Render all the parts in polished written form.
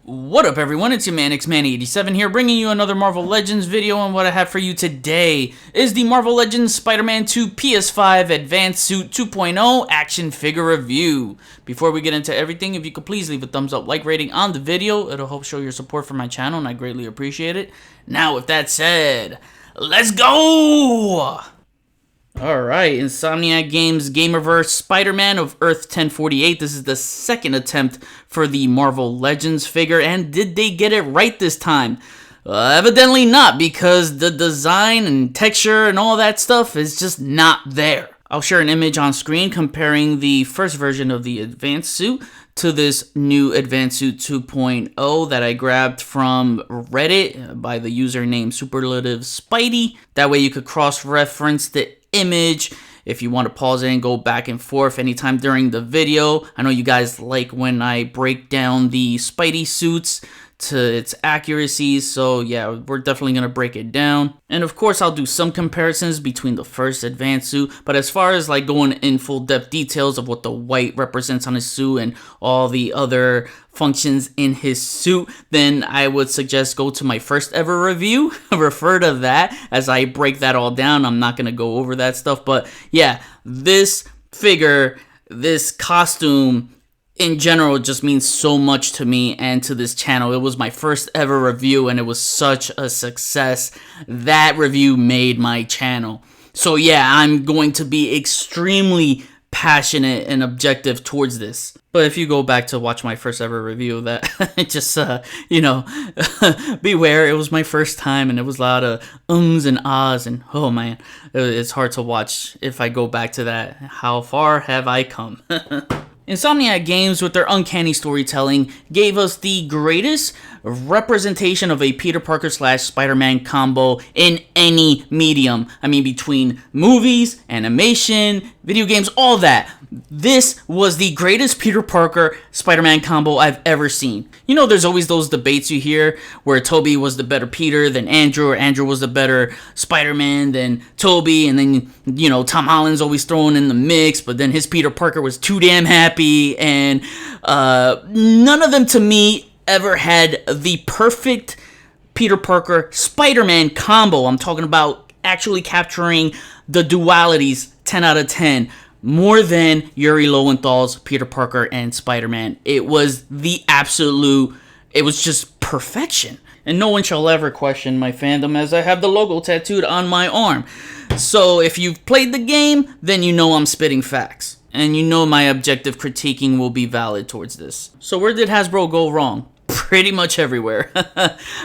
What up everyone, it's your man XMan87 here, bringing you another Marvel Legends video, and what I have for you today is the Marvel Legends Spider-Man 2 PS5 Advanced Suit 2.0 action figure review. Before we get into everything, if you could please leave a thumbs up, like rating on the video, it'll help show your support for my channel and I greatly appreciate it. Now with that said, let's go! Alright, Insomniac Games Gamerverse Spider-Man of Earth 1048. This is the second attempt for the Marvel Legends figure, and did they get it right this time? Evidently not, because the design and texture and all that stuff is just not there. I'll share an image on screen comparing the first version of the Advanced Suit to this new Advanced Suit 2.0 that I grabbed from Reddit by the username Superlative Spidey. That way you could cross-reference the image if you want to pause it and go back and forth anytime during the video. I know you guys like when I break down the Spidey suits to its accuracy, so yeah, we're definitely gonna break it down. And of course I'll do some comparisons between the first Advanced Suit, but as far as like going in full depth details of what the white represents on his suit and all the other functions in his suit, then I would suggest go to my first ever review. Refer to that as I break that all down. I'm not gonna go over that stuff, but yeah, this figure, this costume in general just means so much to me and to this channel. It was my first ever review and it was such a success. That review made my channel. So yeah, I'm going to be extremely passionate and objective towards this. But if you go back to watch my first ever review, that just you know, beware, it was my first time and it was a lot of ums and ahs, and oh man, it's hard to watch if I go back to that. How far have I come? Insomniac Games, with their uncanny storytelling, gave us the greatest representation of a Peter Parker slash Spider-Man combo in any medium. I mean, between movies, animation, video games, all that. This was the greatest Peter Parker Spider-Man combo I've ever seen. You know, there's always those debates you hear where Toby was the better Peter than Andrew, or Andrew was the better Spider-Man than Toby, and then, you know, Tom Holland's always thrown in the mix, but then his Peter Parker was too damn happy, and none of them to me ever had the perfect Peter Parker Spider-Man combo. I'm talking about actually capturing the dualities 10 out of 10. More than Yuri Lowenthal's Peter Parker and Spider-Man. It was the absolute, it was just perfection. And no one shall ever question my fandom, as I have the logo tattooed on my arm. So if you've played the game, then you know I'm spitting facts. And you know my objective critiquing will be valid towards this. So where did Hasbro go wrong? Pretty much everywhere.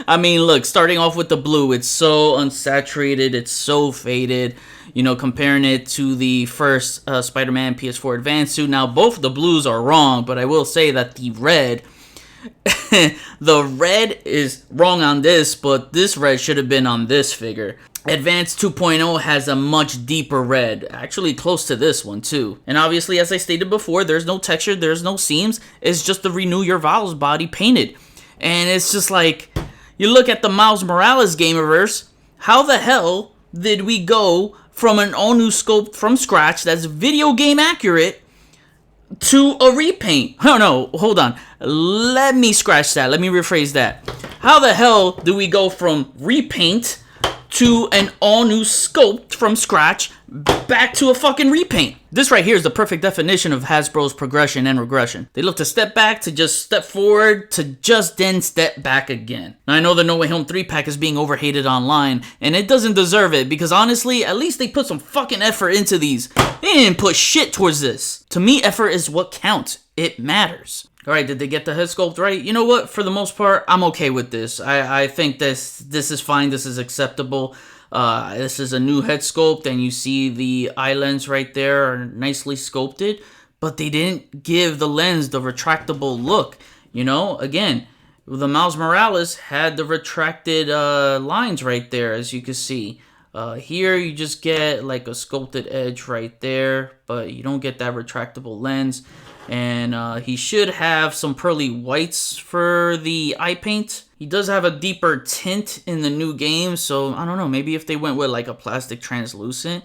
I mean, look, starting off with the blue, it's so unsaturated, it's so faded. You know, comparing it to the first Spider-Man PS4 Advanced Suit. Now, both the blues are wrong, but I will say that the red, the red is wrong on this, but this red should have been on this figure. Advanced 2.0 has a much deeper red, actually close to this one too. And obviously, as I stated before, there's no texture, there's no seams. It's just the Renew Your Vows body painted. And it's just like, you look at the Miles Morales Gamerverse, how the hell did we go from an all-new sculpt from scratch that's video game accurate to a repaint? Oh no, hold on. Let me scratch that. Let me rephrase that. How the hell do we go from repaint to an all-new sculpt from scratch back to a fucking repaint? This right here is the perfect definition of Hasbro's progression and regression. They look to step back, to just step forward, to just then step back again. Now, I know the No Way Home 3-pack is being overhated online, and it doesn't deserve it, because honestly, at least they put some fucking effort into these. They didn't put shit towards this. To me, effort is what counts. It matters. Alright, did they get the head sculpt right? You know what? For the most part, I'm okay with this. I think this is fine. This is acceptable. This is a new head sculpt, and you see the eye lens right there are nicely sculpted, but they didn't give the lens the retractable look. You know, again, the Miles Morales had the retracted lines right there, as you can see. Here you just get like a sculpted edge right there, but you don't get that retractable lens. And he should have some pearly whites for the eye paint. He does have a deeper tint in the new game, so I don't know, maybe if they went with like a plastic translucent,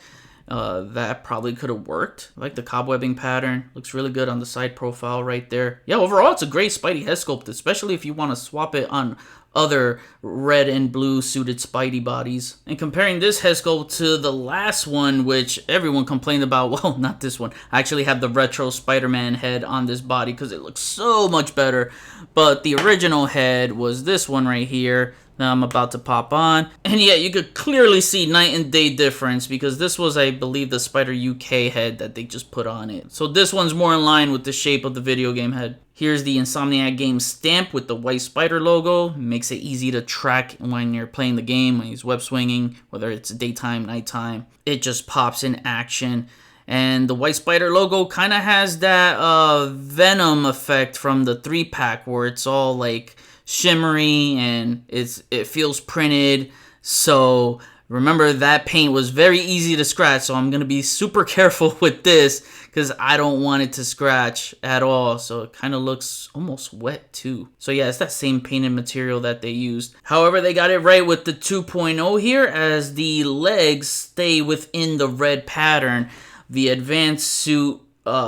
that probably could have worked. I like the cobwebbing pattern. Looks really good on the side profile right there. Yeah, overall, it's a great Spidey head sculpt, especially if you want to swap it on other red and blue suited Spidey bodies. And comparing this head sculpt to the last one, which everyone complained about, well, not this one. I actually have the retro Spider-Man head on this body because it looks so much better. But the original head was this one right here. Now I'm about to pop on. And yeah, you could clearly see night and day difference because this was, I believe, the Spider UK head that they just put on it. So this one's more in line with the shape of the video game head. Here's the Insomniac game stamp with the white spider logo. Makes it easy to track when you're playing the game, when he's web swinging, whether it's daytime, nighttime. It just pops in action. And the white spider logo kind of has that Venom effect from the 3-pack where it's all like shimmery and it feels printed. So remember, that paint was very easy to scratch, so I'm going to be super careful with this because I don't want it to scratch at all. So it kind of looks almost wet too. So yeah, it's that same painted material that they used. However, they got it right with the 2.0 here, as the legs stay within the red pattern. The advanced suit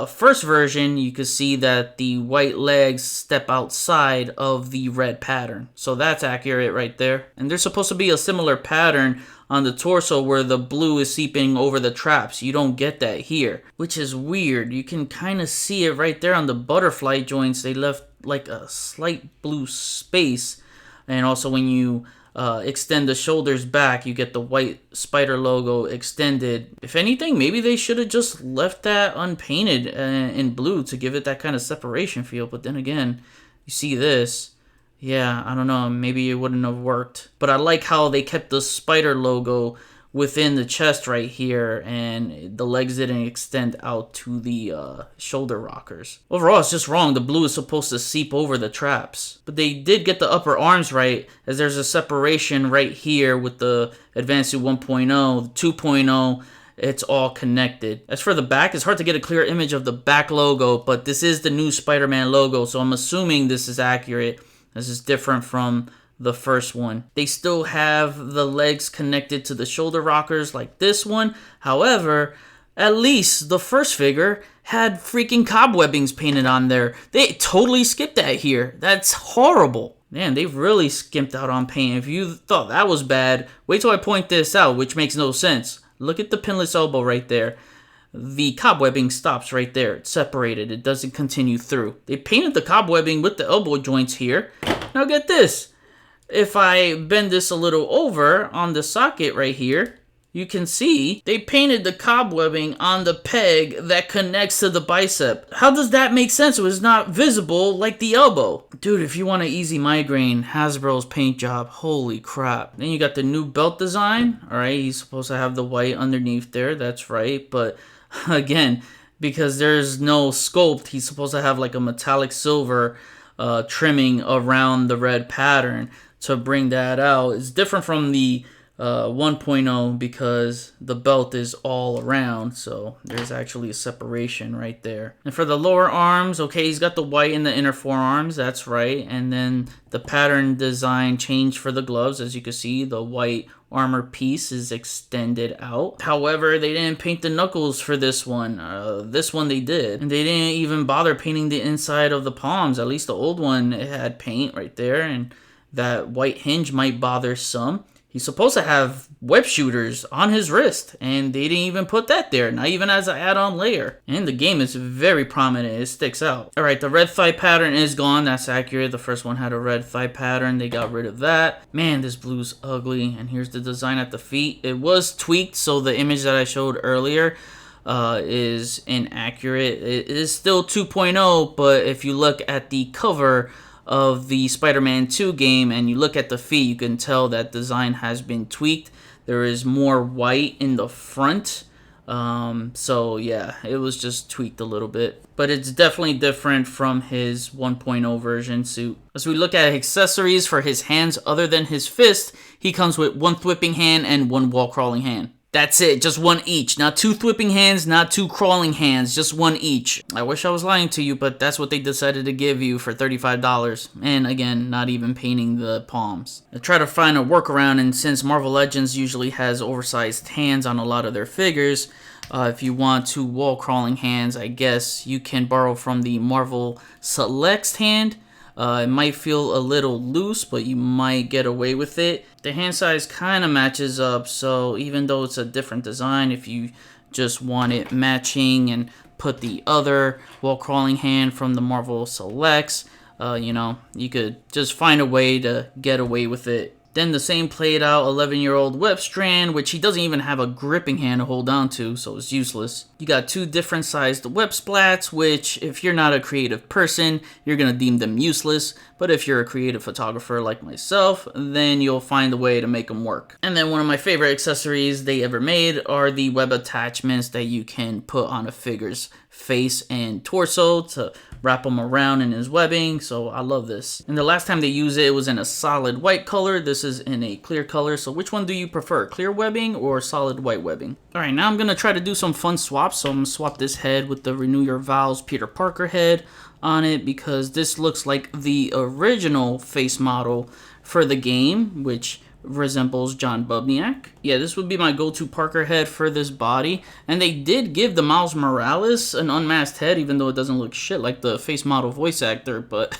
first version, you can see that the white legs step outside of the red pattern. So that's accurate right there. And there's supposed to be a similar pattern on the torso where the blue is seeping over the traps. You don't get that here, which is weird. You can kind of see it right there on the butterfly joints. They left like a slight blue space. And also when you extend the shoulders back, you get the white spider logo extended. If anything, maybe they should have just left that unpainted in blue to give it that kind of separation feel. But then again, you see this, yeah, I don't know, maybe it wouldn't have worked. But I like how they kept the spider logo within the chest right here, and the legs didn't extend out to the shoulder rockers. Overall, it's just wrong. The blue is supposed to seep over the traps. But they did get the upper arms right, as there's a separation right here with the Advanced Suit 1.0, 2.0. It's all connected. As for the back, it's hard to get a clear image of the back logo, but this is the new Spider-Man logo, so I'm assuming this is accurate. This is different from the first one. They still have the legs connected to the shoulder rockers like this one. However, at least the first figure had freaking cobwebbings painted on there. They totally skipped that here. That's horrible. Man, they've really skimped out on paint. If you thought that was bad, wait till I point this out, which makes no sense. Look at the pinless elbow right there. The cobwebbing stops right there. It's separated. It doesn't continue through. They painted the cobwebbing with the elbow joints here. Now get this. If I bend this a little over on the socket right here, you can see they painted the cobwebbing on the peg that connects to the bicep. How does that make sense? It was not visible like the elbow. Dude, if you want an easy migraine, Hasbro's paint job, holy crap. Then you got the new belt design. All right, he's supposed to have the white underneath there. That's right. But again, because there's no sculpt, he's supposed to have like a metallic silver trimming around the red pattern to bring that out. It's different from the 1.0 because the belt is all around, so there's actually a separation right there. And for the lower arms, okay, he's got the white in the inner forearms, that's right. And then the pattern design changed for the gloves. As you can see, the white armor piece is extended out. However, they didn't paint the knuckles for this one. This one they did. And they didn't even bother painting the inside of the palms. At least the old one, it had paint right there, and that white hinge might bother some. He's supposed to have web shooters on his wrist, and they didn't even put that there, not even as an add-on layer. And the game is very prominent, it sticks out. Alright, the red thigh pattern is gone, that's accurate. The first one had a red thigh pattern, they got rid of that. Man, this blue's ugly, and here's the design at the feet. It was tweaked, so the image that I showed earlier is inaccurate. It is still 2.0, but if you look at the cover of the Spider-Man 2 game and you look at the feet, you can tell that design has been tweaked. There is more white in the front, so yeah, it was just tweaked a little bit, but it's definitely different from his 1.0 version suit. As we look at accessories for his hands other than his fist, he comes with one thwipping hand and one wall crawling hand. That's it, just one each. Not two thwipping hands, not two crawling hands, just one each. I wish I was lying to you, but that's what they decided to give you for $35. And again, not even painting the palms. I try to find a workaround, and since Marvel Legends usually has oversized hands on a lot of their figures, If you want to wall crawling hands, I guess you can borrow from the Marvel Selects hand. It might feel a little loose, but you might get away with it. The hand size kind of matches up, so even though it's a different design, if you just want it matching and put the other wall crawling hand from the Marvel Selects, you know, you could just find a way to get away with it. Then the same played out 11-year-old web strand, which he doesn't even have a gripping hand to hold on to, so it's useless. You got 2 different sized web splats, which if you're not a creative person, you're gonna deem them useless. But if you're a creative photographer like myself, then you'll find a way to make them work. And then one of my favorite accessories they ever made are the web attachments that you can put on a figure's face and torso to wrap them around in his webbing, so I love this. And the last time they used it, it was in a solid white color. This is in a clear color, so which one do you prefer, clear webbing or solid white webbing? Alright, now I'm gonna try to do some fun swaps, so I'm gonna swap this head with the Renew Your Vows Peter Parker head on it, because this looks like the original face model for the game, which resembles John Bubniak. Yeah, this would be my go-to Parker head for this body. And they did give the Miles Morales an unmasked head, even though it doesn't look shit like the face model voice actor, but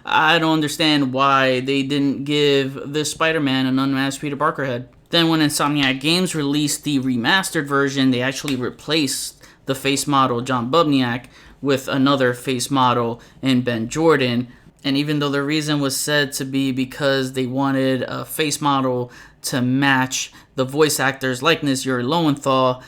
I don't understand why they didn't give this Spider-Man an unmasked Peter Parker head. Then when Insomniac Games released the remastered version, they actually replaced the face model John Bubniak with another face model in Ben Jordan. And even though the reason was said to be because they wanted a face model to match the voice actor's likeness, Yuri Lowenthal,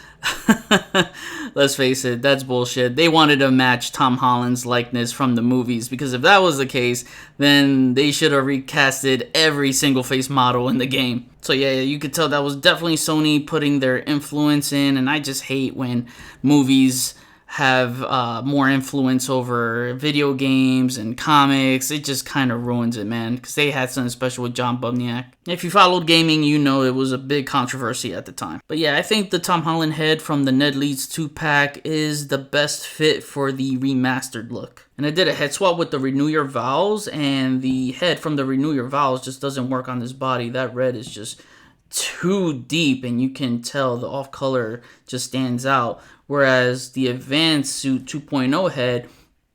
let's face it, that's bullshit. They wanted to match Tom Holland's likeness from the movies, because if that was the case, then they should have recasted every single face model in the game. So yeah, you could tell that was definitely Sony putting their influence in, and I just hate when movies have more influence over video games and comics. It just kind of ruins it, man, because they had something special with John Bubniak. If you followed gaming, you know it was a big controversy at the time. But yeah, I think the Tom Holland head from the Ned Leeds 2-pack is the best fit for the remastered look. And I did a head swap with the Renew Your Vows, and the head from the Renew Your Vows just doesn't work on this body. That red is just too deep, and you can tell the off color just stands out, whereas the Advanced Suit 2.0 head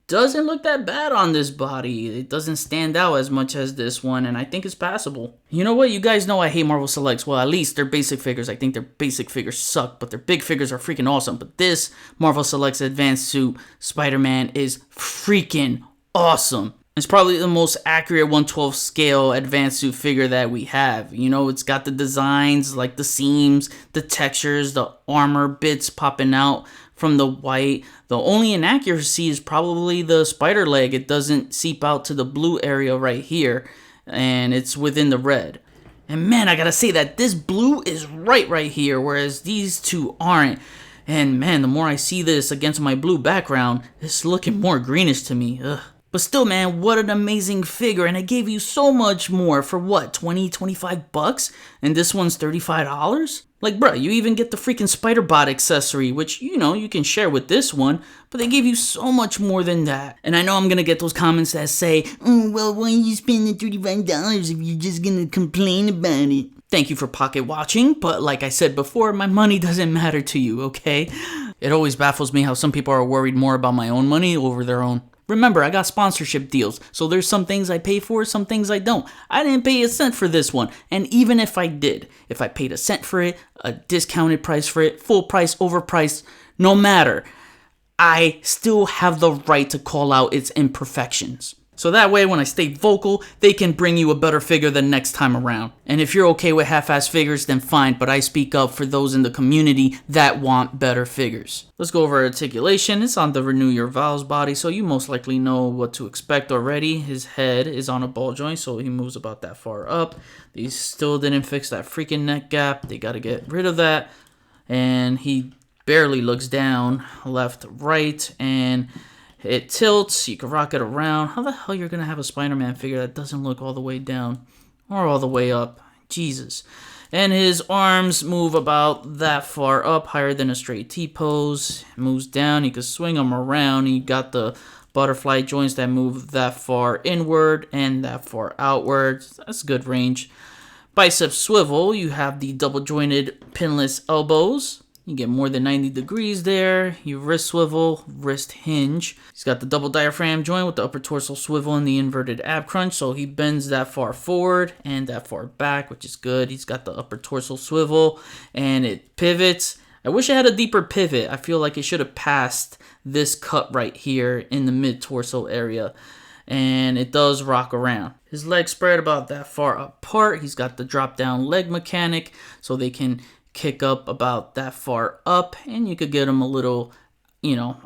doesn't look that bad on this body. It doesn't stand out as much as this one, and I think it's passable. You know what? You guys know I hate Marvel Selects. Well, at least their basic figures. I think their basic figures suck, but their big figures are freaking awesome. But this Marvel Selects Advanced Suit Spider-Man is freaking awesome. It's probably the most accurate 1/12 scale advanced suit figure that we have. You know, it's got the designs, like the seams, the textures, the armor bits popping out from the white. The only inaccuracy is probably the spider leg. It doesn't seep out to the blue area right here, and it's within the red. And man, I gotta say that this blue is right here, whereas these two aren't. And man, the more I see this against my blue background, it's looking more greenish to me. Ugh. But still, man, what an amazing figure, and I gave you so much more for what, 20, 25 bucks? And this one's $35? Like, bruh, you even get the freaking Spider-Bot accessory, which, you know, you can share with this one, but they gave you so much more than that. And I know I'm gonna get those comments that say, oh, well, why are you spending $35 if you're just gonna complain about it? Thank you for pocket watching, but like I said before, my money doesn't matter to you, okay? It always baffles me how some people are worried more about my own money over their own. Remember, I got sponsorship deals, so there's some things I pay for, some things I don't. I didn't pay a cent for this one, and even if I did, if I paid a cent for it, a discounted price for it, full price, overpriced, no matter, I still have the right to call out its imperfections. So that way, when I stay vocal, they can bring you a better figure the next time around. And if you're okay with half-ass figures, then fine, but I speak up for those in the community that want better figures. Let's go over articulation. It's on the Renew Your Vows body, so you most likely know what to expect already. His head is on a ball joint, so he moves about that far up. They still didn't fix that freaking neck gap. They gotta get rid of that. And he barely looks down, left, right, and it tilts. You can rock it around. How the hell you're gonna have a Spider-Man figure that doesn't look all the way down or all the way up? Jesus. And his arms move about that far up, higher than a straight T-pose. Moves down. You can swing them around. You got the butterfly joints that move that far inward and that far outward. That's good range. Bicep swivel. You have the double jointed pinless elbows. You get more than 90 degrees there. Your wrist swivel, wrist hinge. He's got the double diaphragm joint with the upper torso swivel and the inverted ab crunch. So he bends that far forward and that far back, which is good. He's got the upper torso swivel and it pivots. I wish it had a deeper pivot. I feel like it should have passed this cut right here in the mid-torso area. And it does rock around. His legs spread about that far apart. He's got the drop-down leg mechanic, so they can kick up about that far up, and you could get him a little,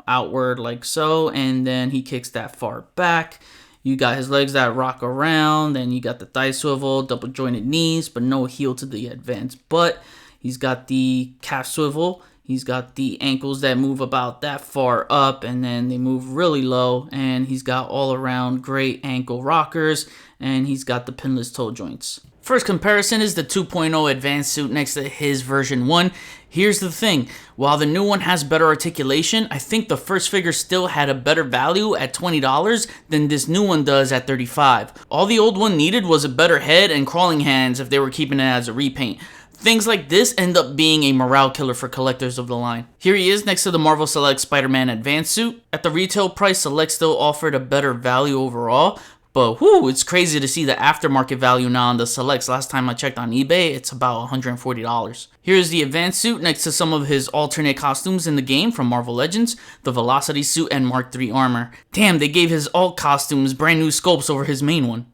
outward like so, and then he kicks that far back. You got his legs that rock around, and you got the thigh swivel, double jointed knees, but no heel to the advanced butt. He's got the calf swivel. He's got the ankles that move about that far up, and then they move really low, and he's got all around great ankle rockers, and he's got the pinless toe joints. First comparison is the 2.0 advanced suit next to his version 1. Here's the thing, while the new one has better articulation, I think the first figure still had a better value at $20 than this new one does at $35. All the old one needed was a better head and crawling hands if they were keeping it as a repaint. Things like this end up being a morale killer for collectors of the line. Here he is next to the Marvel Select Spider-Man Advanced suit. At the retail price, Select still offered a better value overall, but whoo, it's crazy to see the aftermarket value now on the Selects. Last time I checked on eBay, it's about $140. Here's the Advanced suit next to some of his alternate costumes in the game from Marvel Legends, the Velocity suit and Mark III armor. Damn, they gave his alt costumes brand new sculpts over his main one.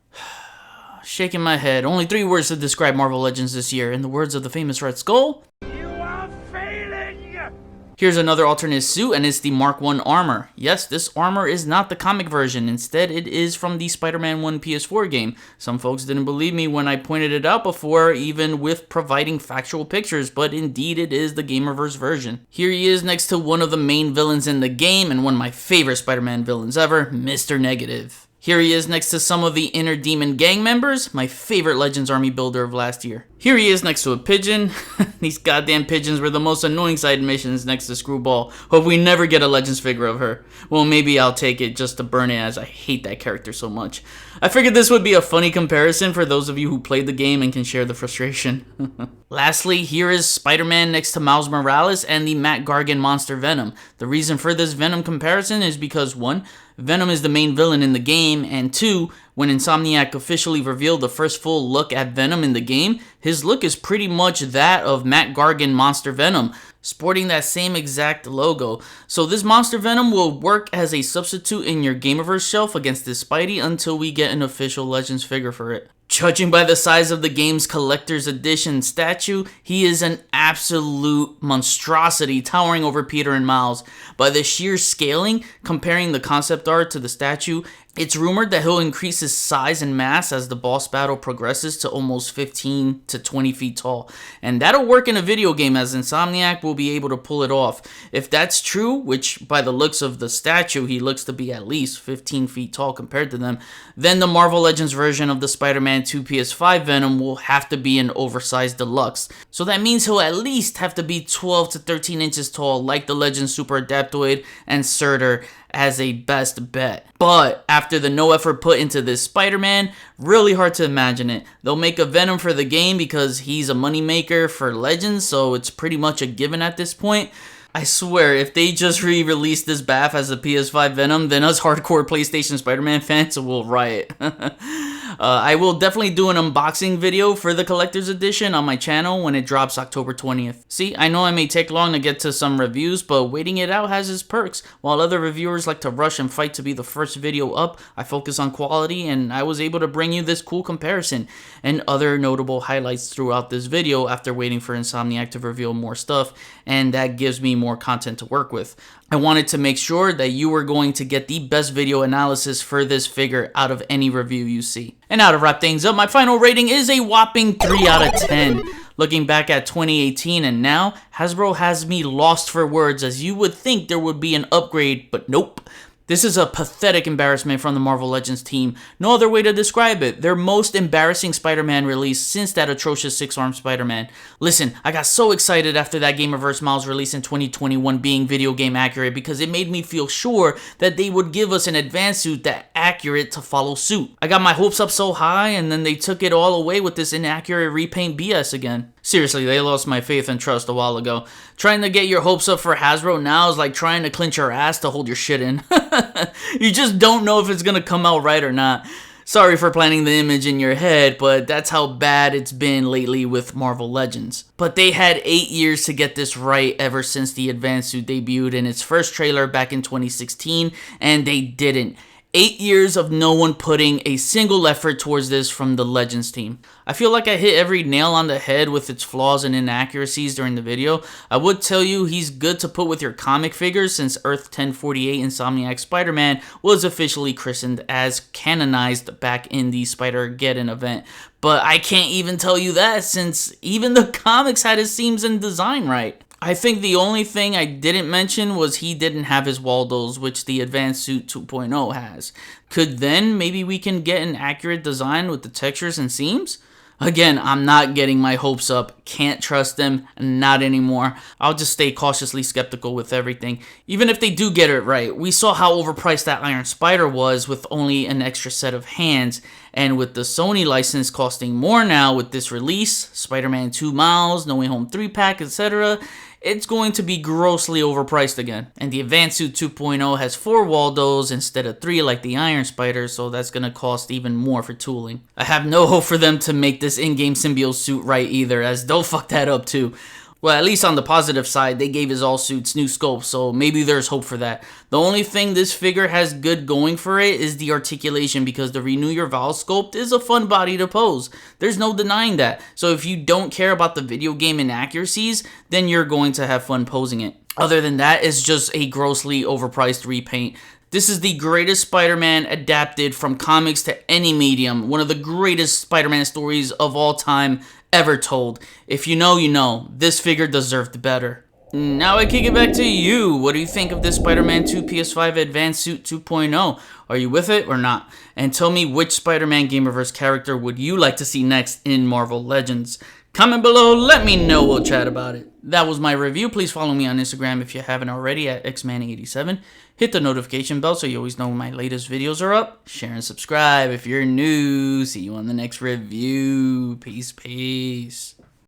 Shaking my head. Only 3 words to describe Marvel Legends this year. In the words of the famous Red Skull, you are failing! Here's another alternate suit, and it's the Mark I armor. Yes, this armor is not the comic version. Instead, it is from the Spider-Man 1 PS4 game. Some folks didn't believe me when I pointed it out before, even with providing factual pictures, but indeed it is the Gamerverse version. Here he is next to one of the main villains in the game, and one of my favorite Spider-Man villains ever, Mr. Negative. Here he is next to some of the Inner Demon gang members, my favorite Legends Army builder of last year. Here he is next to a pigeon. These goddamn pigeons were the most annoying side missions next to Screwball. Hope we never get a Legends figure of her. Well, maybe I'll take it just to burn it, as I hate that character so much. I figured this would be a funny comparison for those of you who played the game and can share the frustration. Lastly, here is Spider-Man next to Miles Morales and the Matt Gargan monster Venom. The reason for this Venom comparison is because 1, Venom is the main villain in the game, and 2, when Insomniac officially revealed the first full look at Venom in the game, his look is pretty much that of Matt Gargan Monster Venom, sporting that same exact logo. So this Monster Venom will work as a substitute in your Gamerverse shelf against this Spidey until we get an official Legends figure for it. Judging by the size of the game's collector's edition statue, he is an absolute monstrosity towering over Peter and Miles. By the sheer scaling, comparing the concept art to the statue, it's rumored that he'll increase his size and mass as the boss battle progresses to almost 15 to 20 feet tall. And that'll work in a video game, as Insomniac will be able to pull it off. If that's true, which by the looks of the statue he looks to be at least 15 feet tall compared to them, then the Marvel Legends version of the Spider-Man 2 PS5 Venom will have to be an oversized deluxe. So that means he'll at least have to be 12 to 13 inches tall, like the Legends Super Adaptoid and Surtur as a best bet. But after the no effort put into this Spider-Man, really hard to imagine it. They'll make a Venom for the game because he's a moneymaker for Legends, so it's pretty much a given at this point. I swear, if they just re-release this BAF as a PS5 Venom, then us hardcore PlayStation Spider-Man fans will riot. I will definitely do an unboxing video for the collector's edition on my channel when it drops October 20th. See, I know I may take long to get to some reviews, but waiting it out has its perks. While other reviewers like to rush and fight to be the first video up, I focus on quality, and I was able to bring you this cool comparison and other notable highlights throughout this video after waiting for Insomniac to reveal more stuff, and that gives me more content to work with. I wanted to make sure that you were going to get the best video analysis for this figure out of any review you see. And now to wrap things up, my final rating is a whopping 3 out of 10. Looking back at 2018 and now, Hasbro has me lost for words, as you would think there would be an upgrade, but nope. This is a pathetic embarrassment from the Marvel Legends team. No other way to describe it. Their most embarrassing Spider-Man release since that atrocious 6-armed Spider-Man. Listen, I got so excited after that Gamerverse Miles release in 2021 being video game accurate, because it made me feel sure that they would give us an advanced suit that accurate to follow suit. I got my hopes up so high, and then they took it all away with this inaccurate repaint BS again. Seriously, they lost my faith and trust a while ago. Trying to get your hopes up for Hasbro now is like trying to clench your ass to hold your shit in. You just don't know if it's gonna come out right or not. Sorry for planting the image in your head, but that's how bad it's been lately with Marvel Legends. But they had 8 years to get this right ever since the Advanced Suit debuted in its first trailer back in 2016, and they didn't. 8 years of no one putting a single effort towards this from the Legends team. I feel like I hit every nail on the head with its flaws and inaccuracies during the video. I would tell you he's good to put with your comic figures since Earth 1048 Insomniac Spider-Man was officially christened as canonized back in the Spider-Geddon event. But I can't even tell you that since even the comics had his seams and design right. I think the only thing I didn't mention was he didn't have his Waldos, which the Advanced Suit 2.0 has. Could then maybe we can get an accurate design with the textures and seams? Again, I'm not getting my hopes up. Can't trust them. Not anymore. I'll just stay cautiously skeptical with everything. Even if they do get it right. We saw how overpriced that Iron Spider was with only an extra set of hands. And with the Sony license costing more now with this release, Spider-Man 2 Miles, No Way Home 3-pack, etc., it's going to be grossly overpriced again. And the Advanced Suit 2.0 has 4 Waldos instead of 3 like the Iron Spider, so that's going to cost even more for tooling. I have no hope for them to make this in-game symbiote suit right either, as they'll fuck that up too. Well, at least on the positive side, they gave his all suits new sculpt, so maybe there's hope for that. The only thing this figure has good going for it is the articulation, because the Renew Your Vow sculpt is a fun body to pose. There's no denying that. So if you don't care about the video game inaccuracies, then you're going to have fun posing it. Other than that, it's just a grossly overpriced repaint. This is the greatest Spider-Man adapted from comics to any medium. One of the greatest Spider-Man stories of all time ever told. If you know, you know. This figure deserved better. Now I kick it back to you. What do you think of this Spider-Man 2 PS5 Advanced Suit 2.0? Are you with it or not? And tell me, which Spider-Man Gamerverse character would you like to see next in Marvel Legends? Comment below, let me know, we'll chat about it. That was my review. Please follow me on Instagram if you haven't already at xmanny87. Hit the notification bell so you always know when my latest videos are up. Share and subscribe if you're new. See you on the next review. Peace, peace.